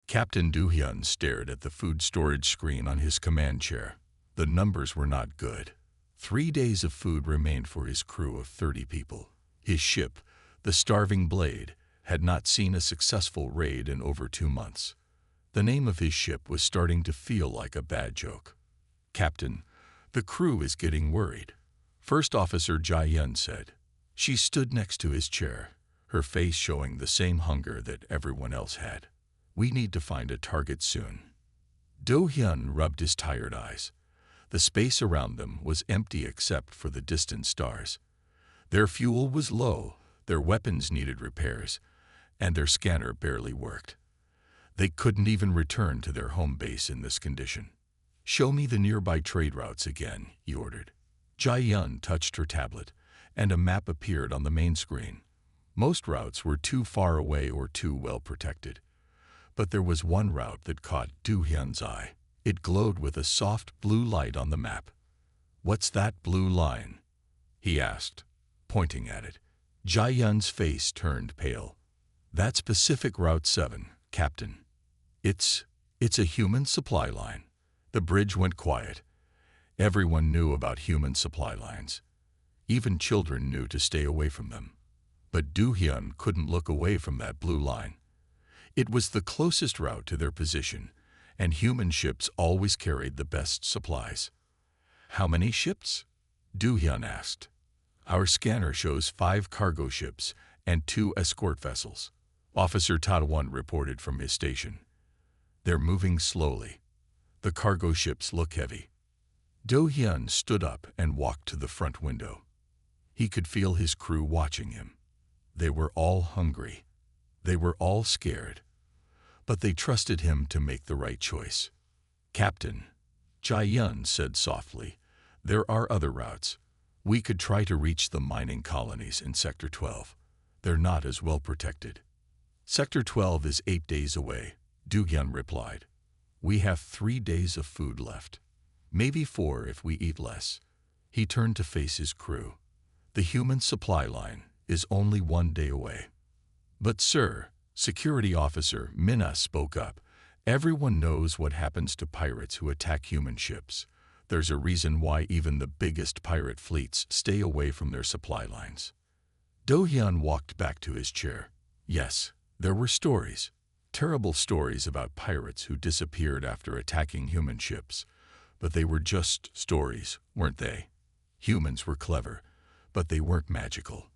Captain Do-hyun stared at the food storage screen on his command chair. The numbers were not good. 3 days of food remained for his crew of 30 people. His ship, the Starving Blade, had not seen a successful raid in over 2 months. The name of his ship was starting to feel like a bad joke. "Captain, the crew is getting worried," First Officer Jae-yun said. She stood next to his chair, her face showing the same hunger that everyone else had. "We need to find a target soon." Do-hyun rubbed his tired eyes. The space around them was empty except for the distant stars. Their fuel was low, their weapons needed repairs, and their scanner barely worked. They couldn't even return to their home base in this condition. "Show me the nearby trade routes again," he ordered. Jae-yun touched her tablet, and a map appeared on the main screen. Most routes were too far away or too well protected. But there was one route that caught Do-hyun's eye. It glowed with a soft blue light on the map. "What's that blue line?" he asked, pointing at it. Jae-yun's face turned pale. "That's Pacific Route 7, Captain. It's a human supply line." The bridge went quiet. Everyone knew about human supply lines. Even children knew to stay away from them. But Do-hyun couldn't look away from that blue line. It was the closest route to their position, and human ships always carried the best supplies. "How many ships?" Do-hyun asked. "Our scanner shows 5 cargo ships and 2 escort vessels," Officer Ta-won reported from his station. "They're moving slowly. The cargo ships look heavy." Do-hyun stood up and walked to the front window. He could feel his crew watching him. They were all hungry. They were all scared. But they trusted him to make the right choice. "Captain," Jae-yun said softly, "there are other routes. We could try to reach the mining colonies in Sector 12. They're not as well protected." "Sector 12 is 8 days away," Do-hyun replied. "We have 3 days of food left. Maybe 4 if we eat less." He turned to face his crew. "The human supply line is only 1 day away." "But sir," Security Officer Minna spoke up, "everyone knows what happens to pirates who attack human ships. There's a reason why even the biggest pirate fleets stay away from their supply lines." Do-hyun walked back to his chair. Yes, there were stories. Terrible stories about pirates who disappeared after attacking human ships. But they were just stories, weren't they? Humans were clever, but they weren't magical.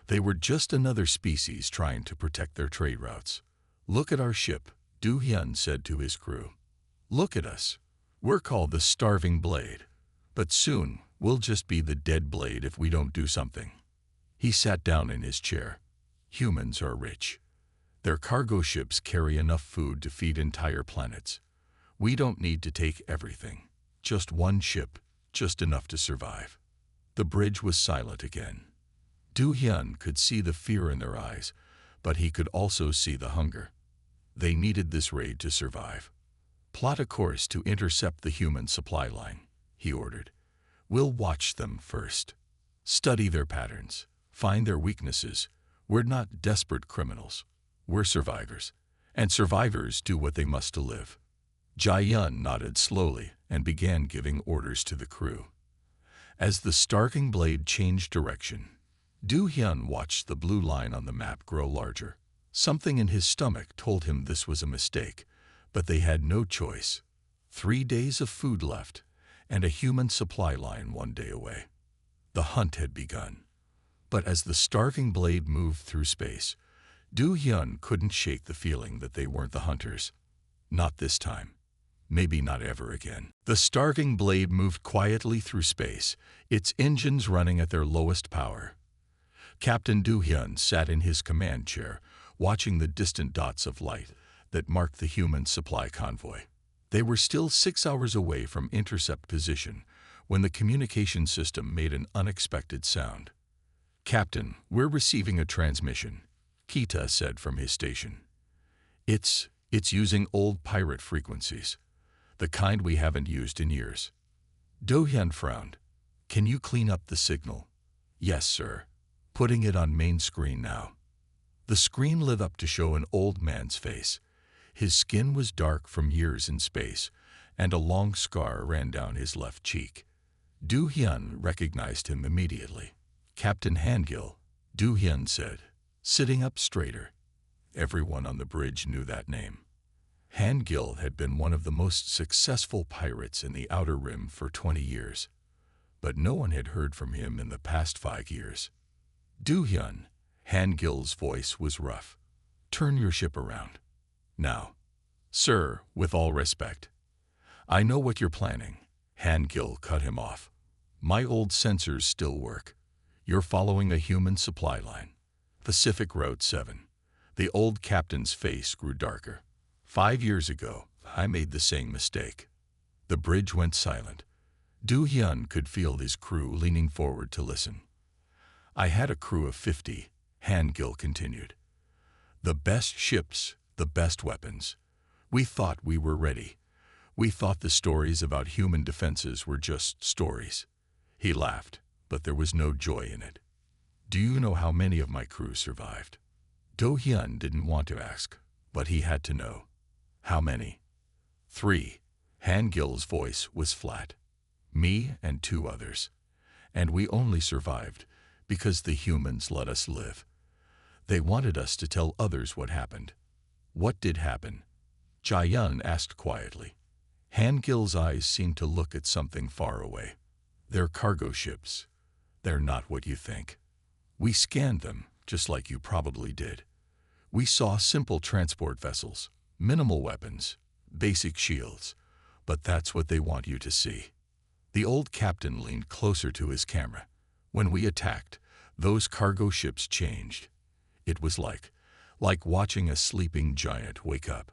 They were just another species trying to protect their trade routes. "Look at our ship," Do-hyun said to his crew. "Look at us. We're called the Starving Blade. But soon, we'll just be the Dead Blade if we don't do something." He sat down in his chair. "Humans are rich. Their cargo ships carry enough food to feed entire planets. We don't need to take everything. Just one ship, just enough to survive." The bridge was silent again. Do-hyun could see the fear in their eyes, but he could also see the hunger. They needed this raid to survive. "Plot a course to intercept the human supply line," he ordered. "We'll watch them first. Study their patterns. Find their weaknesses. We're not desperate criminals. We're survivors. And survivors do what they must to live." Jae-yun nodded slowly and began giving orders to the crew. As the Starving Blade changed direction, Do-hyun watched the blue line on the map grow larger. Something in his stomach told him this was a mistake, but they had no choice. 3 days of food left, and a human supply line 1 day away. The hunt had begun. But as the Starving Blade moved through space, Do-hyun couldn't shake the feeling that they weren't the hunters. Not this time. Maybe not ever again. The Starving Blade moved quietly through space, its engines running at their lowest power. Captain Do-hyun sat in his command chair, watching the distant dots of light that marked the human supply convoy. They were still 6 hours away from intercept position when the communication system made an unexpected sound. "Captain, we're receiving a transmission," Kita said from his station. It's using old pirate frequencies, the kind we haven't used in years." Do-hyun frowned. "Can you clean up the signal?" "Yes, sir. Putting it on main screen now." The screen lit up to show an old man's face. His skin was dark from years in space, and a long scar ran down his left cheek. Du Hyun recognized him immediately. "Captain Hangil," Du Hyun said, sitting up straighter. Everyone on the bridge knew that name. Hangil had been one of the most successful pirates in the Outer Rim for 20 years, but no one had heard from him in the past 5 years. "Du Hyun," Hangil's voice was rough. "Turn your ship around. Now." "Sir, with all respect, I know what you're planning." Hangil cut him off. "My old sensors still work. You're following a human supply line. Pacific Road 7. The old captain's face grew darker. "5 years ago, I made the same mistake." The bridge went silent. Du Hyun could feel his crew leaning forward to listen. "I had a crew of 50, Hangil continued. "The best ships, the best weapons. We thought we were ready. We thought the stories about human defenses were just stories." He laughed, but there was no joy in it. "Do you know how many of my crew survived?" Do Hyun didn't want to ask, but he had to know. "How many?" "3. Hangil's voice was flat. "Me and 2 others. And we only survived because the humans let us live. They wanted us to tell others what happened." "What did happen?" Jae-yun asked quietly. Hangil's eyes seemed to look at something far away. "They're cargo ships. They're not what you think. We scanned them, just like you probably did. We saw simple transport vessels, minimal weapons, basic shields, but that's what they want you to see." The old captain leaned closer to his camera. "When we attacked, those cargo ships changed. It was like watching a sleeping giant wake up.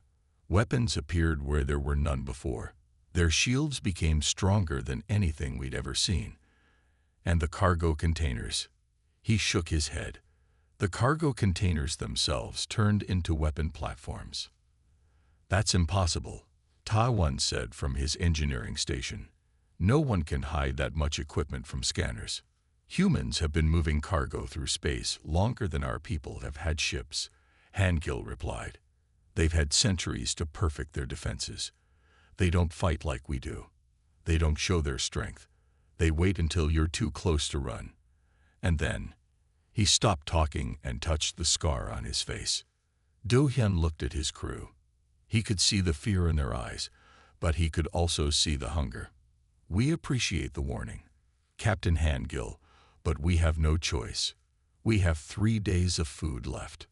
Weapons appeared where there were none before. Their shields became stronger than anything we'd ever seen. And the cargo containers." He shook his head. "The cargo containers themselves turned into weapon platforms." "That's impossible," Ta-won said from his engineering station. "No one can hide that much equipment from scanners. Humans have been moving cargo through space longer than our people have had ships," Hangil replied. "They've had centuries to perfect their defenses. They don't fight like we do. They don't show their strength. They wait until you're too close to run. And then..." He stopped talking and touched the scar on his face. Do Hyun looked at his crew. He could see the fear in their eyes, but he could also see the hunger. "We appreciate the warning, Captain Hangil, but we have no choice. We have 3 days of food left."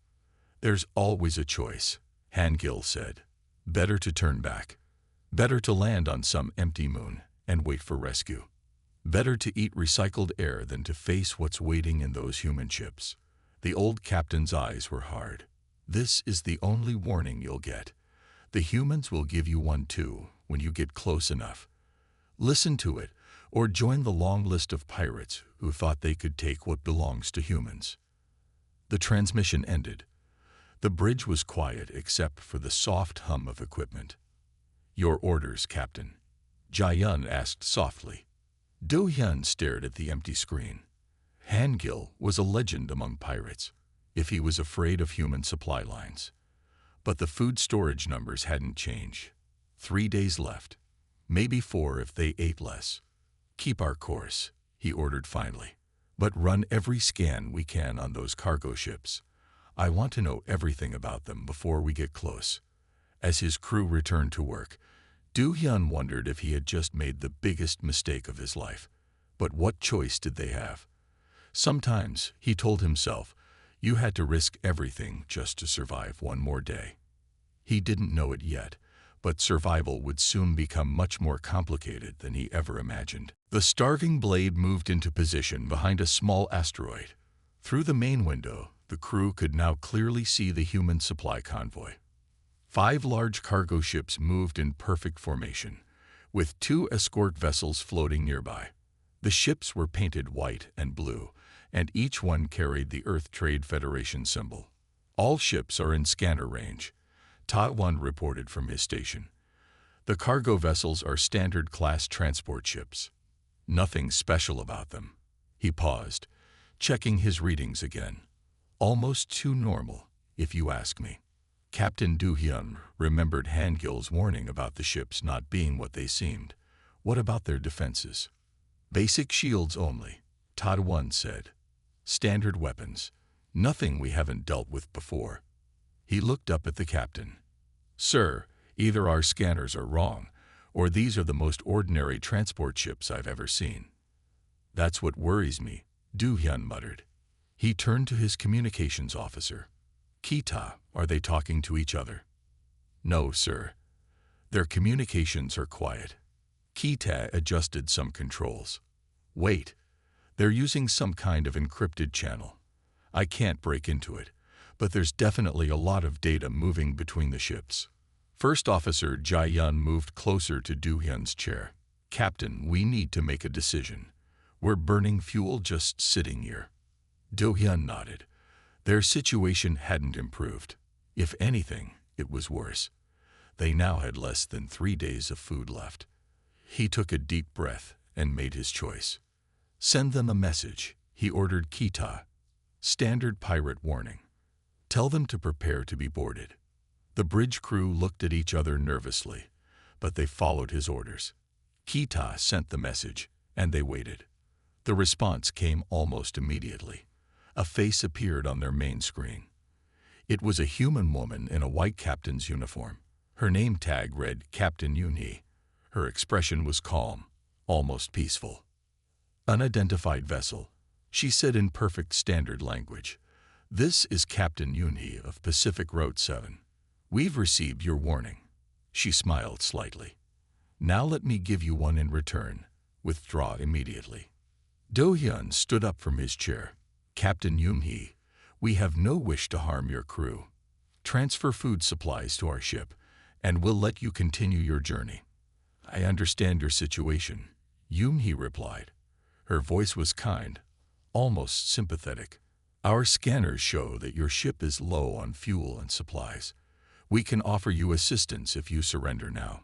"There's always a choice," Hangil said. "Better to turn back. Better to land on some empty moon and wait for rescue. Better to eat recycled air than to face what's waiting in those human ships." The old captain's eyes were hard. "This is the only warning you'll get. The humans will give you one too when you get close enough. Listen to it, or join the long list of pirates who thought they could take what belongs to humans." The transmission ended. The bridge was quiet except for the soft hum of equipment. "Your orders, Captain?" Jae-yun asked softly. Do Hyun stared at the empty screen. Hangil was a legend among pirates, if he was afraid of human supply lines. But the food storage numbers hadn't changed. 3 days left. Maybe 4 if they ate less. "Keep our course," he ordered finally. "But run every scan we can on those cargo ships. I want to know everything about them before we get close." As his crew returned to work, Do Hyun wondered if he had just made the biggest mistake of his life. But what choice did they have? Sometimes, he told himself, you had to risk everything just to survive one more day. He didn't know it yet, but survival would soon become much more complicated than he ever imagined. The starving blade moved into position behind a small asteroid. Through the main window, the crew could now clearly see the human supply convoy. 5 large cargo ships moved in perfect formation, with 2 escort vessels floating nearby. The ships were painted white and blue, and each one carried the Earth Trade Federation symbol. "All ships are in scanner range," Ta-won reported from his station. "The cargo vessels are standard-class transport ships. Nothing special about them." He paused, checking his readings again. "Almost too normal, if you ask me." Captain Do-hyun remembered Han-gil's warning about the ships not being what they seemed. What about their defenses? Basic shields only, Ta-1 said. Standard weapons. Nothing we haven't dealt with before. He looked up at the captain. Sir, either our scanners are wrong, or these are the most ordinary transport ships I've ever seen. That's what worries me, Do-hyun muttered. He turned to his communications officer. Kita, are they talking to each other? No, sir. Their communications are quiet. Kita adjusted some controls. Wait, they're using some kind of encrypted channel. I can't break into it, but there's definitely a lot of data moving between the ships. First Officer Jae-yun moved closer to Do-hyun's chair. Captain, we need to make a decision. We're burning fuel just sitting here. Do-hyun nodded. Their situation hadn't improved. If anything, it was worse. They now had less than 3 days of food left. He took a deep breath and made his choice. Send them a message, he ordered Kita. Standard pirate warning. Tell them to prepare to be boarded. The bridge crew looked at each other nervously, but they followed his orders. Kita sent the message, and they waited. The response came almost immediately. A face appeared on their main screen. It was a human woman in a white captain's uniform. Her name tag read Captain Yoon-hee. Her expression was calm, almost peaceful. Unidentified vessel, she said in perfect standard language. This is Captain Yoon-hee of Pacific Road 7. We've received your warning. She smiled slightly. Now let me give you one in return. Withdraw immediately. Do-hyun stood up from his chair. Captain Yoon-hee, we have no wish to harm your crew. Transfer food supplies to our ship, and we'll let you continue your journey. I understand your situation, Yoon-hee replied. Her voice was kind, almost sympathetic. Our scanners show that your ship is low on fuel and supplies. We can offer you assistance if you surrender now.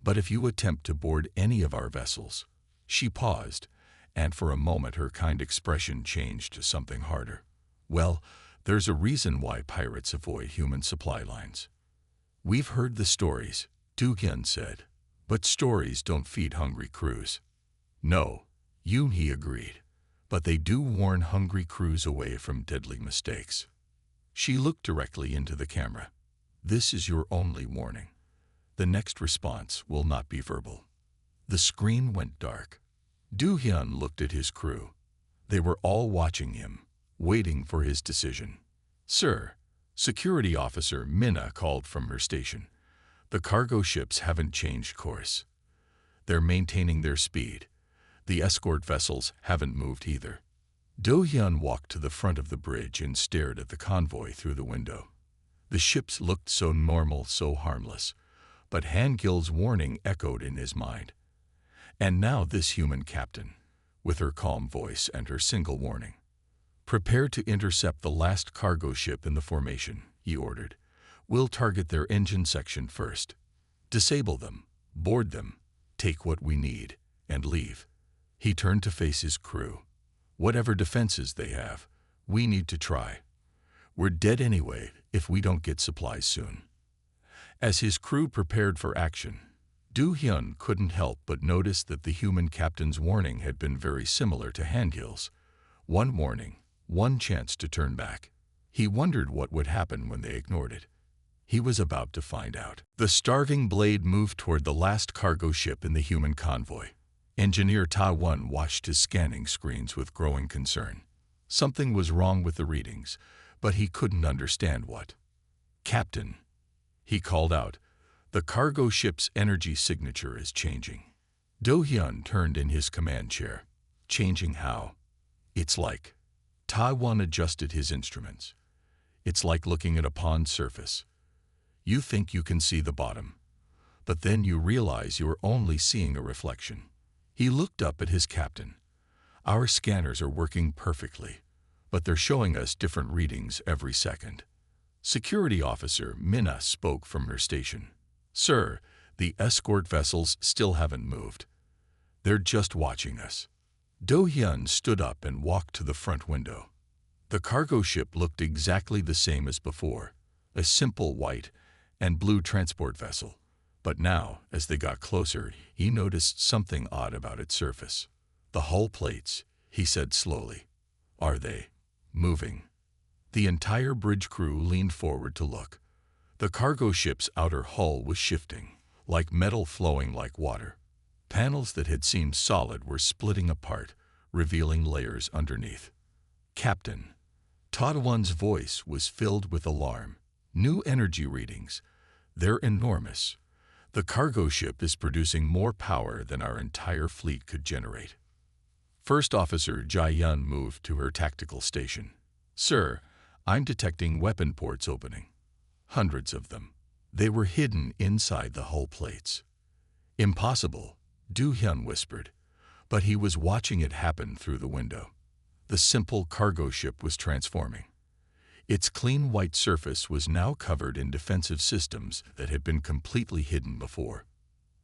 But if you attempt to board any of our vessels, she paused, and for a moment her kind expression changed to something harder. Well, there's a reason why pirates avoid human supply lines. We've heard the stories, Do-hyun said, but stories don't feed hungry crews. No, Yoon-hee agreed, but they do warn hungry crews away from deadly mistakes. She looked directly into the camera. This is your only warning. The next response will not be verbal. The screen went dark. Do-hyun looked at his crew. They were all watching him, waiting for his decision. Sir, Security Officer Minna called from her station. The cargo ships haven't changed course. They're maintaining their speed. The escort vessels haven't moved either. Do-hyun walked to the front of the bridge and stared at the convoy through the window. The ships looked so normal, so harmless, but Han-gil's warning echoed in his mind. And now this human captain, with her calm voice and her single warning. Prepare to intercept the last cargo ship in the formation, he ordered. We'll target their engine section first. Disable them, board them, take what we need, and leave. He turned to face his crew. Whatever defenses they have, we need to try. We're dead anyway if we don't get supplies soon. As his crew prepared for action, Do-hyun couldn't help but notice that the human captain's warning had been very similar to Han-gil's. One warning, one chance to turn back. He wondered what would happen when they ignored it. He was about to find out. The starving blade moved toward the last cargo ship in the human convoy. Engineer Ta-1 watched his scanning screens with growing concern. Something was wrong with the readings, but he couldn't understand what. Captain, he called out, the cargo ship's energy signature is changing. Do-hyun turned in his command chair. Changing how? It's like. Ta-1 adjusted his instruments. It's like looking at a pond surface. You think you can see the bottom, but then you realize you're only seeing a reflection. He looked up at his captain. Our scanners are working perfectly, but they're showing us different readings every second. Security Officer Minna spoke from her station. Sir, the escort vessels still haven't moved. They're just watching us. Do-hyun stood up and walked to the front window. The cargo ship looked exactly the same as before. a simple white and blue transport vessel. But now, as they got closer, he noticed something odd about its surface. "The hull plates," he said slowly. "Are they moving?" The entire bridge crew leaned forward to look. The cargo ship's outer hull was shifting, like metal flowing like water. Panels that had seemed solid were splitting apart, revealing layers underneath. "Captain." Tadawan's voice was filled with alarm. "New energy readings. They're enormous. The cargo ship is producing more power than our entire fleet could generate." First Officer Jai-yun moved to her tactical station. "Sir, I'm detecting weapon ports opening. Hundreds of them. They were hidden inside the hull plates." "Impossible," Do-hyun whispered, but he was watching it happen through the window. The simple cargo ship was transforming. Its clean white surface was now covered in defensive systems that had been completely hidden before.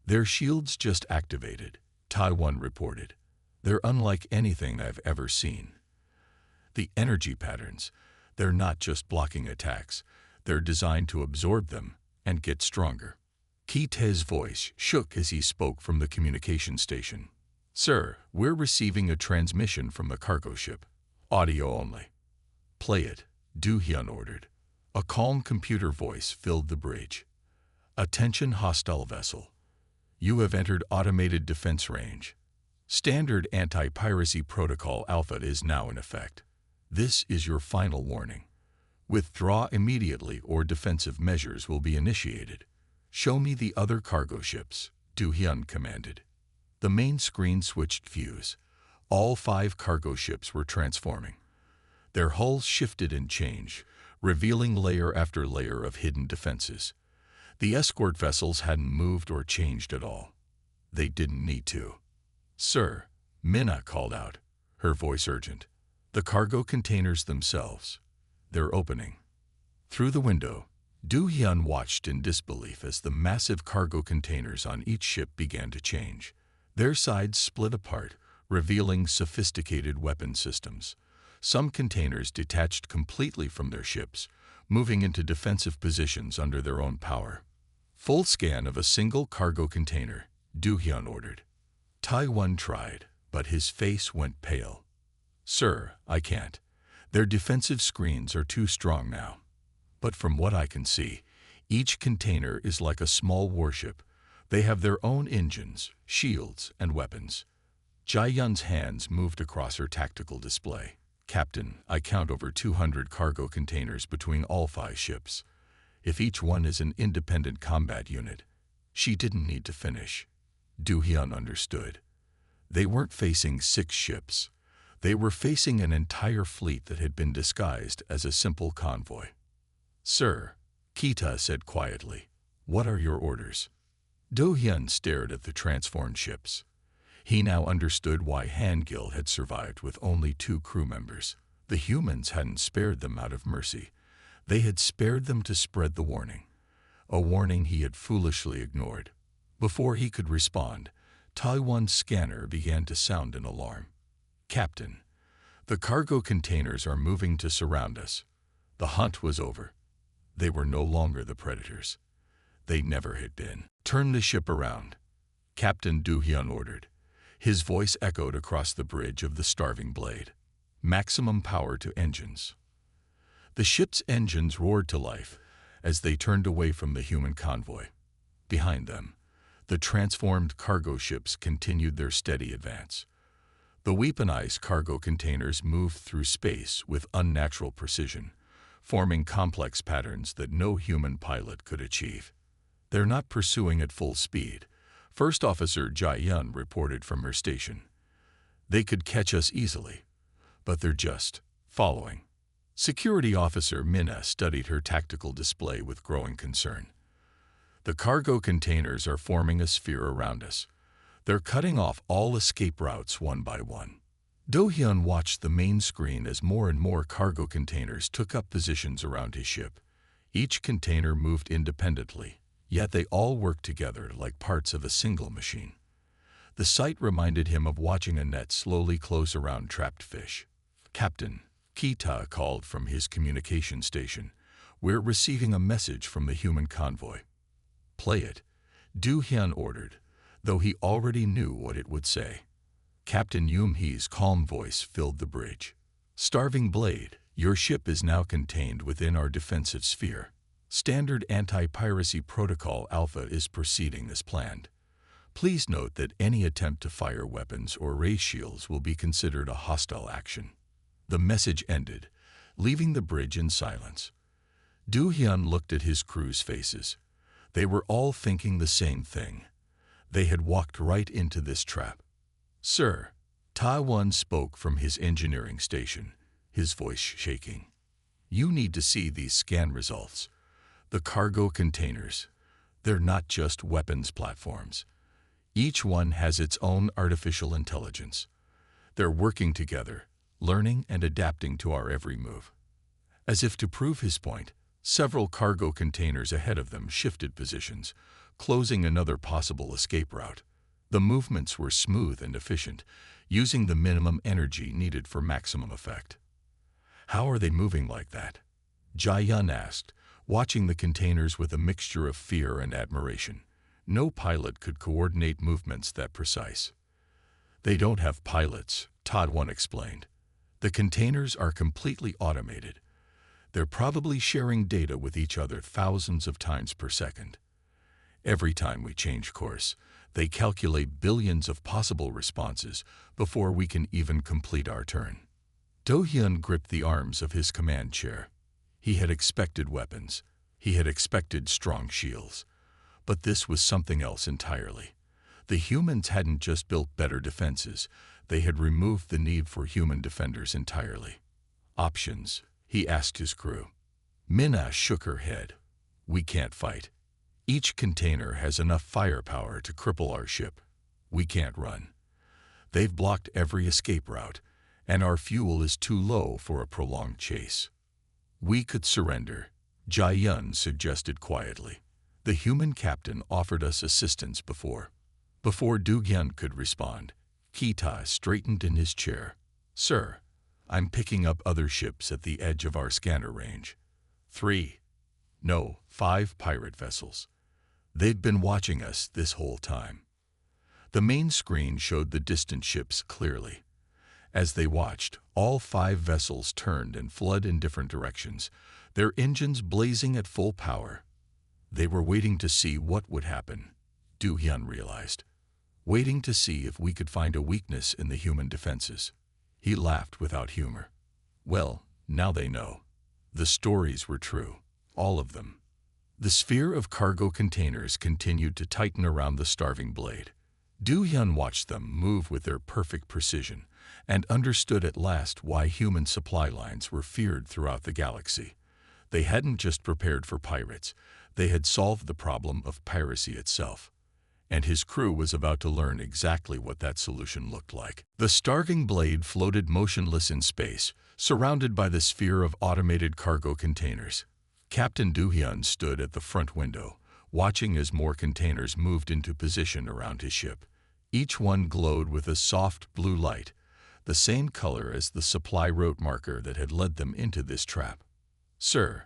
"Their shields just activated," Taiwan reported. "They're unlike anything I've ever seen. The energy patterns, they're not just blocking attacks, they're designed to absorb them and get stronger." Ki-tae's voice shook as he spoke from the communication station. "Sir, we're receiving a transmission from the cargo ship. Audio only." "Play it," Do-hyun ordered. A calm computer voice filled the bridge. "Attention hostile vessel. You have entered automated defense range. Standard anti-piracy protocol Alpha is now in effect. This is your final warning. Withdraw immediately or defensive measures will be initiated. Show me the other cargo ships," Do-hyun commanded. The main screen switched views. All 5 cargo ships were transforming. Their hulls shifted and changed, revealing layer after layer of hidden defenses. The escort vessels hadn't moved or changed at all. They didn't need to. "Sir," Minna called out, her voice urgent. "The cargo containers themselves. They're opening." Through the window, Do-hyun watched in disbelief as the massive cargo containers on each ship began to change. Their sides split apart, revealing sophisticated weapon systems. Some containers detached completely from their ships, moving into defensive positions under their own power. "Full scan of a single cargo container," Do-hyun ordered. Taiwan tried, but his face went pale. "Sir, I can't. Their defensive screens are too strong now. But from what I can see, each container is like a small warship. They have their own engines, shields, and weapons." Jai-yun's hands moved across her tactical display. "Captain, I count over 200 cargo containers between all 5 ships. If each one is an independent combat unit." She didn't need to finish. Do-hyun understood. They weren't facing 6 ships. They were facing an entire fleet that had been disguised as a simple convoy. "Sir," Kita said quietly, "what are your orders?" Do-hyun stared at the transformed ships. He now understood why Han-gil had survived with only 2 crew members. The humans hadn't spared them out of mercy. They had spared them to spread the warning. A warning he had foolishly ignored. Before he could respond, Taiwan's scanner began to sound an alarm. "Captain, the cargo containers are moving to surround us." The hunt was over. They were no longer the predators. They never had been. "Turn the ship around," Captain Do-hyun ordered. His voice echoed across the bridge of the starving blade. "Maximum power to engines." The ship's engines roared to life as they turned away from the human convoy. Behind them, the transformed cargo ships continued their steady advance. The weaponized cargo containers moved through space with unnatural precision, forming complex patterns that no human pilot could achieve. "They're not pursuing at full speed," First Officer Jai-yun reported from her station. "They could catch us easily, but they're just following." Security Officer Minna studied her tactical display with growing concern. "The cargo containers are forming a sphere around us. They're cutting off all escape routes one by one." Do-hyun watched the main screen as more and more cargo containers took up positions around his ship. Each container moved independently, yet they all worked together like parts of a single machine. The sight reminded him of watching a net slowly close around trapped fish. "Captain," Kita called from his communication station, We're receiving a message from the human convoy. Play it, Du Hyun ordered, though he already knew what it would say. Captain Yoon-hee's calm voice filled the bridge. Starving Blade, your ship is now contained within our defensive sphere. Standard anti-piracy protocol Alpha is proceeding as planned. Please note that any attempt to fire weapons or raise shields will be considered a hostile action. The message ended, leaving the bridge in silence. Du Hyun looked at his crew's faces. They were all thinking the same thing. They had walked right into this trap. Sir, Ta-won spoke from his engineering station, his voice shaking. You need to see these scan results. The cargo containers, they're not just weapons platforms. Each one has its own artificial intelligence. They're working together, learning and adapting to our every move. As if to prove his point, several cargo containers ahead of them shifted positions, closing another possible escape route. The movements were smooth and efficient, using the minimum energy needed for maximum effect. How are they moving like that? Jae-yun asked, watching the containers with a mixture of fear and admiration. No pilot could coordinate movements that precise. They don't have pilots, Ta-won explained. The containers are completely automated. They're probably sharing data with each other thousands of times per second. Every time we change course, they calculate billions of possible responses before we can even complete our turn. Do Hyun gripped the arms of his command chair. He had expected weapons. He had expected strong shields. But this was something else entirely. The humans hadn't just built better defenses, they had removed the need for human defenders entirely. Options, he asked his crew. Minna shook her head. We can't fight. Each container has enough firepower to cripple our ship. We can't run. They've blocked every escape route, and our fuel is too low for a prolonged chase. We could surrender, Jae-yun suggested quietly. The human captain offered us assistance before. Before Du-hyun could respond, Kita straightened in his chair. Sir, I'm picking up other ships at the edge of our scanner range. 5 pirate vessels. They've been watching us this whole time. The main screen showed the distant ships clearly. As they watched, all 5 vessels turned and fled in different directions, their engines blazing at full power. They were waiting to see what would happen, Du-hyun realized. Waiting to see if we could find a weakness in the human defenses. He laughed without humor. Well, now they know. The stories were true, all of them. The sphere of cargo containers continued to tighten around the starving Blade. Du-hyun watched them move with their perfect precision and understood at last why human supply lines were feared throughout the galaxy. They hadn't just prepared for pirates, they had solved the problem of piracy itself. And his crew was about to learn exactly what that solution looked like. The starving Blade floated motionless in space, surrounded by the sphere of automated cargo containers. Captain Du-hyun stood at the front window, watching as more containers moved into position around his ship. Each one glowed with a soft blue light, the same color as the supply route marker that had led them into this trap. Sir,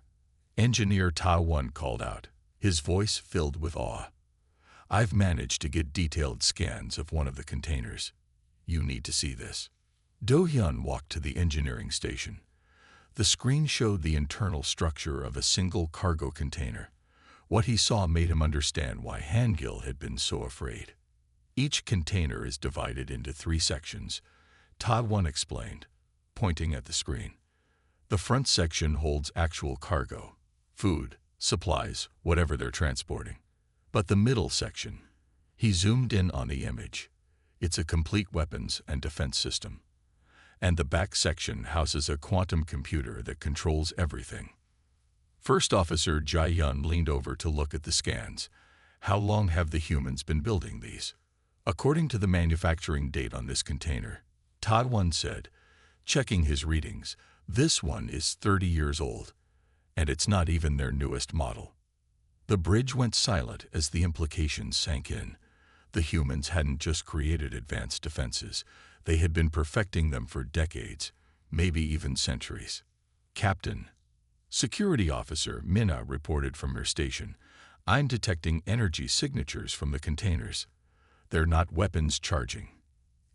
Engineer Ta-won called out, his voice filled with awe. I've managed to get detailed scans of one of the containers. You need to see this. Do-hyun walked to the engineering station. The screen showed the internal structure of a single cargo container. What he saw made him understand why Hangil had been so afraid. Each container is divided into 3 sections, Ta-won explained, pointing at the screen. The front section holds actual cargo, food, supplies, whatever they're transporting. But the middle section, he zoomed in on the image. It's a complete weapons and defense system. And the back section houses a quantum computer that controls everything. First Officer Jae-yun leaned over to look at the scans. How long have the humans been building these? According to the manufacturing date on this container, Ta-won said, checking his readings, this one is 30 years old, and it's not even their newest model. The bridge went silent as the implications sank in. The humans hadn't just created advanced defenses, they had been perfecting them for decades, maybe even centuries. Captain, Security officer Minna reported from her station. I'm detecting energy signatures from the containers. They're not weapons charging.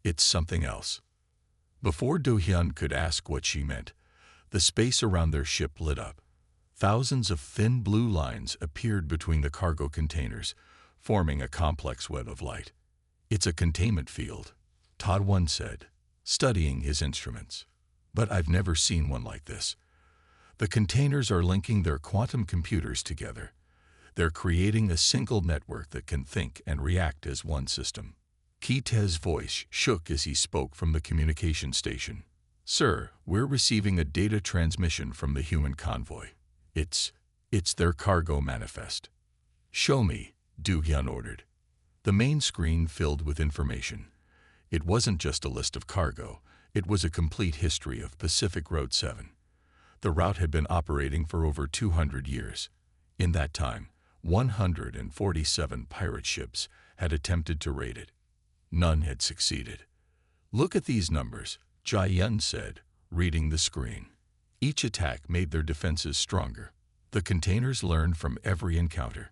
It's something else. Before Do-hyun could ask what she meant, the space around their ship lit up. Thousands of thin blue lines appeared between the cargo containers, forming a complex web of light. It's a containment field, Ta-won said, studying his instruments. But I've never seen one like this. The containers are linking their quantum computers together. They're creating a single network that can think and react as one system. Ki-tae's voice shook as he spoke from the communication station. Sir, we're receiving a data transmission from the human convoy. It's their cargo manifest. Show me, Do-hyun ordered. The main screen filled with information. It wasn't just a list of cargo, it was a complete history of Pacific Road 7. The route had been operating for over 200 years. In that time, 147 pirate ships had attempted to raid it. None had succeeded. Look at these numbers, Jae-yun said, reading the screen. Each attack made their defenses stronger. The containers learned from every encounter.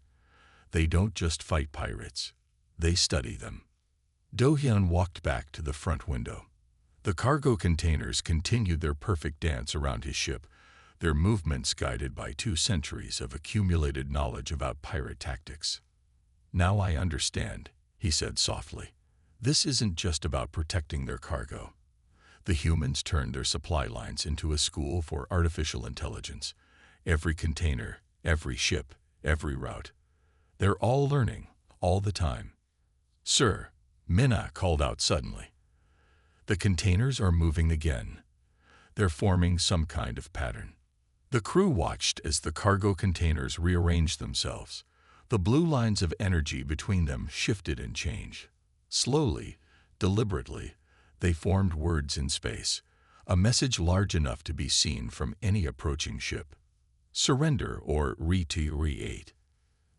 They don't just fight pirates. They study them. Do-hyun walked back to the front window. The cargo containers continued their perfect dance around his ship, their movements guided by 2 centuries of accumulated knowledge about pirate tactics. Now I understand, he said softly. This isn't just about protecting their cargo. The humans turned their supply lines into a school for artificial intelligence. Every container, every ship, every route. They're all learning, all the time. Sir, Minna called out suddenly. The containers are moving again. They're forming some kind of pattern. The crew watched as the cargo containers rearranged themselves. The blue lines of energy between them shifted and changed. Slowly, deliberately, they formed words in space, a message large enough to be seen from any approaching ship. Surrender or retreat.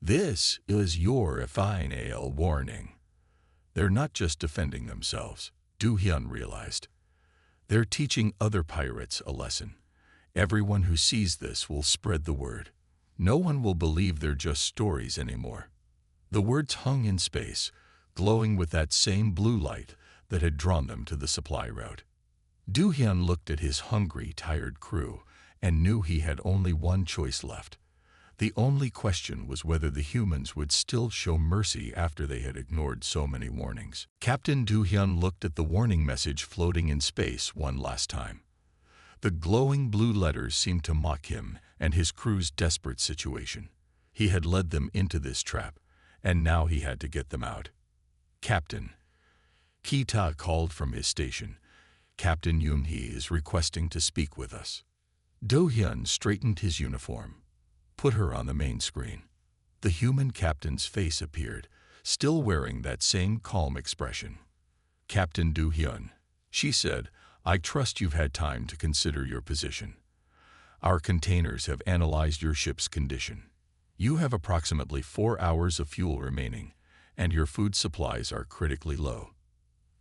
This is your final warning. They're not just defending themselves, Do-hyun realized. They're teaching other pirates a lesson. Everyone who sees this will spread the word. No one will believe they're just stories anymore. The words hung in space, glowing with that same blue light that had drawn them to the supply route. Do-hyun looked at his hungry, tired crew and knew he had only one choice left. The only question was whether the humans would still show mercy after they had ignored so many warnings. Captain Do-hyun looked at the warning message floating in space one last time. The glowing blue letters seemed to mock him and his crew's desperate situation. He had led them into this trap, and now he had to get them out. Captain. Ki-tae called from his station. Captain Yoon-hee is requesting to speak with us. Do-hyun straightened his uniform. Put her on the main screen. The human captain's face appeared, still wearing that same calm expression. Captain Do-hyun, she said, I trust you've had time to consider your position. Our containers have analyzed your ship's condition. You have approximately 4 hours of fuel remaining, and your food supplies are critically low.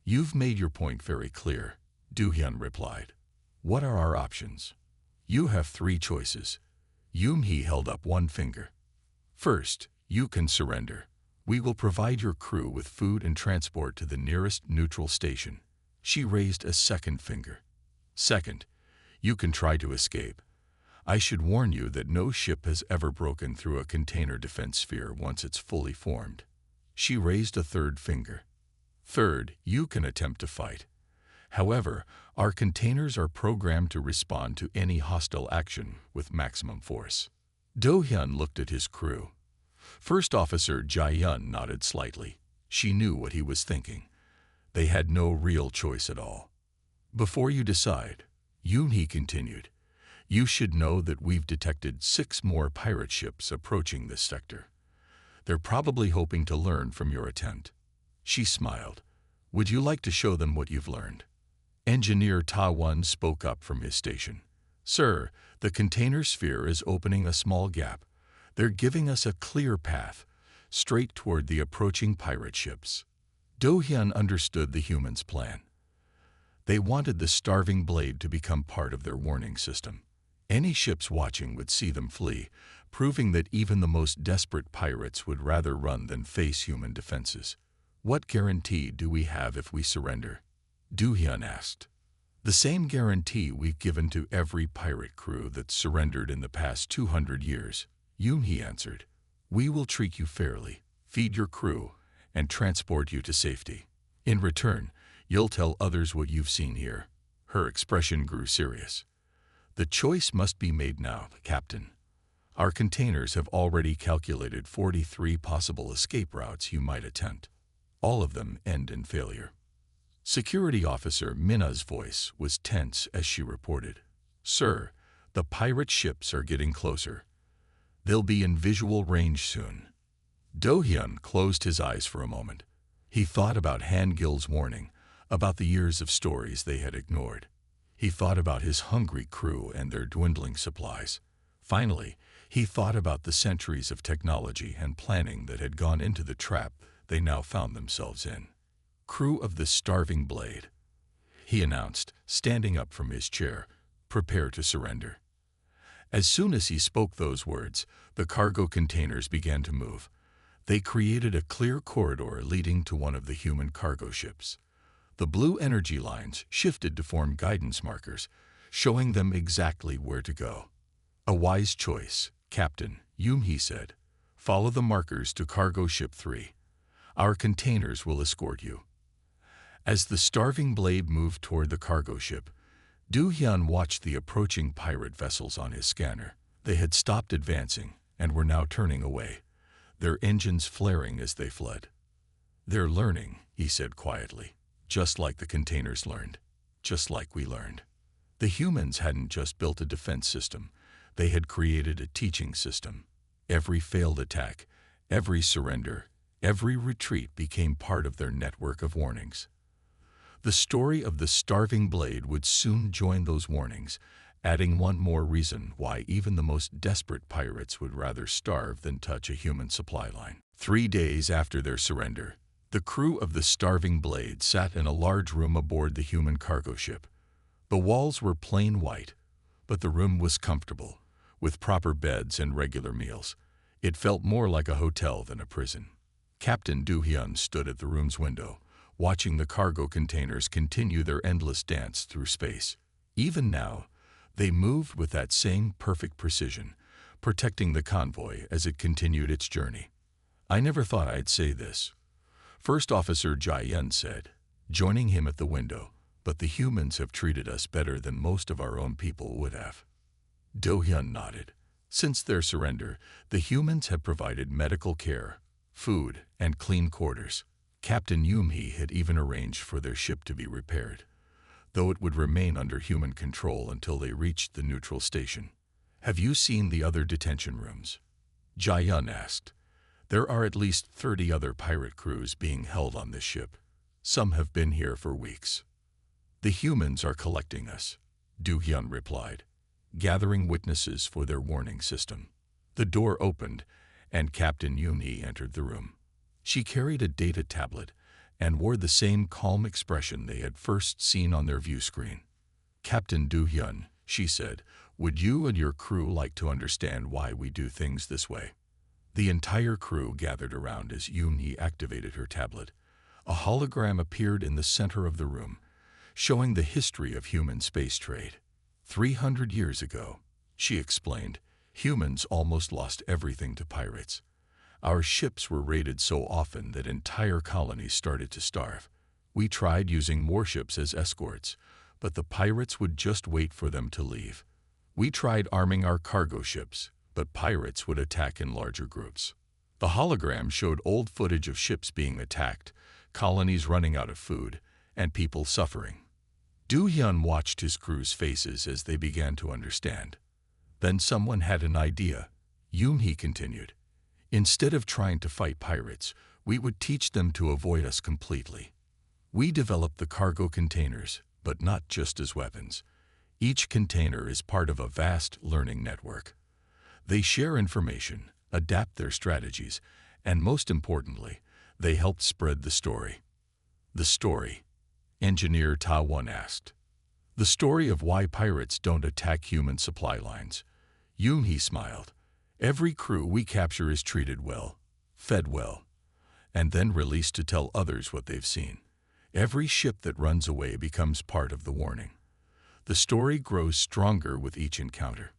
You've made your point very clear, Do-hyun replied. What are our options? You have 3 choices. Yoon-hee held up one finger. First, you can surrender. We will provide your crew with food and transport to the nearest neutral station. She raised a second finger. Second, you can try to escape. I should warn you that no ship has ever broken through a container defense sphere once it's fully formed. She raised a third finger. Third, you can attempt to fight. However, our containers are programmed to respond to any hostile action with maximum force. Do-hyun looked at his crew. First Officer Jae-yun nodded slightly. She knew what he was thinking. They had no real choice at all. Before you decide, Yoon-hee continued, you should know that we've detected 6 more pirate ships approaching this sector. They're probably hoping to learn from your attempt. She smiled. Would you like to show them what you've learned? Engineer Ta-won spoke up from his station. Sir, the container sphere is opening a small gap. They're giving us a clear path, straight toward the approaching pirate ships. Do-hyun understood the humans' plan. They wanted the starving blade to become part of their warning system. Any ships watching would see them flee, proving that even the most desperate pirates would rather run than face human defenses. What guarantee do we have if we surrender? Du Hyun asked. The same guarantee we've given to every pirate crew that's surrendered in the past 200 years, Yoon Hee answered. We will treat you fairly, feed your crew, and transport you to safety. In return, you'll tell others what you've seen here. Her expression grew serious. The choice must be made now, Captain. Our containers have already calculated 43 possible escape routes you might attempt. All of them end in failure. Security Officer Minna's voice was tense as she reported. Sir, the pirate ships are getting closer. They'll be in visual range soon. Do Hyun closed his eyes for a moment. He thought about Han Gil's warning, about the years of stories they had ignored. He thought about his hungry crew and their dwindling supplies. Finally, he thought about the centuries of technology and planning that had gone into the trap they now found themselves in. Crew of the Starving Blade, he announced, standing up from his chair, prepare to surrender. As soon as he spoke those words, the cargo containers began to move. They created a clear corridor leading to one of the human cargo ships. The blue energy lines shifted to form guidance markers, showing them exactly where to go. A wise choice, Captain, Yoon Hee said. Follow the markers to Cargo Ship 3. Our containers will escort you. As the Starving Blade moved toward the cargo ship, Du Hyun watched the approaching pirate vessels on his scanner. They had stopped advancing and were now turning away, their engines flaring as they fled. They're learning, he said quietly, just like the containers learned, just like we learned. The humans hadn't just built a defense system, they had created a teaching system. Every failed attack, every surrender, every retreat became part of their network of warnings. The story of the Starving Blade would soon join those warnings, adding one more reason why even the most desperate pirates would rather starve than touch a human supply line. 3 days after their surrender, the crew of the Starving Blade sat in a large room aboard the human cargo ship. The walls were plain white, but the room was comfortable, with proper beds and regular meals. It felt more like a hotel than a prison. Captain Du Hyun stood at the room's window, watching the cargo containers continue their endless dance through space. Even now, they moved with that same perfect precision, protecting the convoy as it continued its journey. I never thought I'd say this, First Officer Jae-yun said, joining him at the window, but the humans have treated us better than most of our own people would have. Do Hyun nodded. Since their surrender, the humans have provided medical care, food, and clean quarters. Captain Yoon Hee had even arranged for their ship to be repaired, though it would remain under human control until they reached the neutral station. Have you seen the other detention rooms? Jae-yun asked. There are at least 30 other pirate crews being held on this ship. Some have been here for weeks. The humans are collecting us, Du Hyun replied, gathering witnesses for their warning system. The door opened, and Captain Yoon Hee entered the room. She carried a data tablet and wore the same calm expression they had first seen on their view screen. Captain Du Hyun, she said, would you and your crew like to understand why we do things this way? The entire crew gathered around as Yoon Hee activated her tablet. A hologram appeared in the center of the room, showing the history of human space trade. 300 years ago, she explained, humans almost lost everything to pirates. Our ships were raided so often that entire colonies started to starve. We tried using warships as escorts, but the pirates would just wait for them to leave. We tried arming our cargo ships, but pirates would attack in larger groups. The hologram showed old footage of ships being attacked, colonies running out of food, and people suffering. Du Hyun watched his crew's faces as they began to understand. Then someone had an idea. Yoon Hee continued. Instead of trying to fight pirates, we would teach them to avoid us completely. We developed the cargo containers, but not just as weapons. Each container is part of a vast learning network. They share information, adapt their strategies, and most importantly, they help spread the story. The story? Engineer Ta Won asked. The story of why pirates don't attack human supply lines. He smiled. Every crew we capture is treated well, fed well, and then released to tell others what they've seen. Every ship that runs away becomes part of the warning. The story grows stronger with each encounter.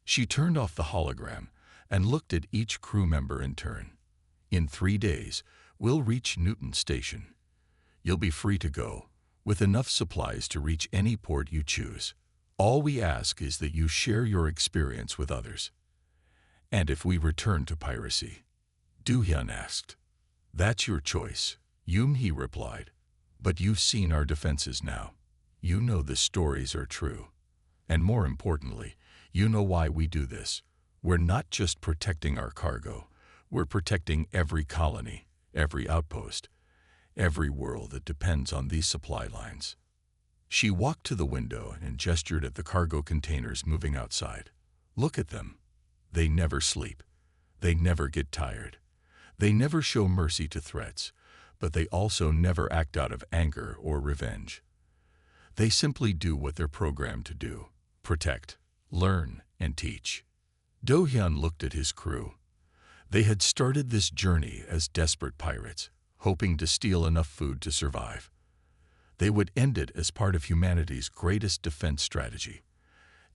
She turned off the hologram and looked at each crew member in turn. In 3 days, we'll reach Newton Station. You'll be free to go, with enough supplies to reach any port you choose. All we ask is that you share your experience with others. And if we return to piracy? Do-hyun asked. That's your choice, Yoon-hee replied. But you've seen our defenses now. You know the stories are true. And more importantly, you know why we do this. We're not just protecting our cargo. We're protecting every colony, every outpost, every world that depends on these supply lines. She walked to the window and gestured at the cargo containers moving outside. Look at them. They never sleep. They never get tired. They never show mercy to threats, but they also never act out of anger or revenge. They simply do what they're programmed to do: protect, learn, and teach. Do-hyun looked at his crew. They had started this journey as desperate pirates, hoping to steal enough food to survive. They would end it as part of humanity's greatest defense strategy,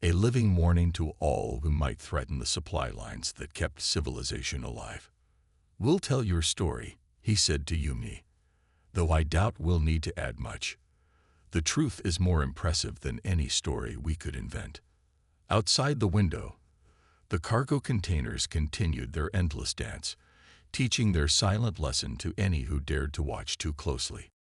a living warning to all who might threaten the supply lines that kept civilization alive. We'll tell your story, he said to Yumi, though I doubt we'll need to add much. The truth is more impressive than any story we could invent. Outside the window, the cargo containers continued their endless dance, teaching their silent lesson to any who dared to watch too closely.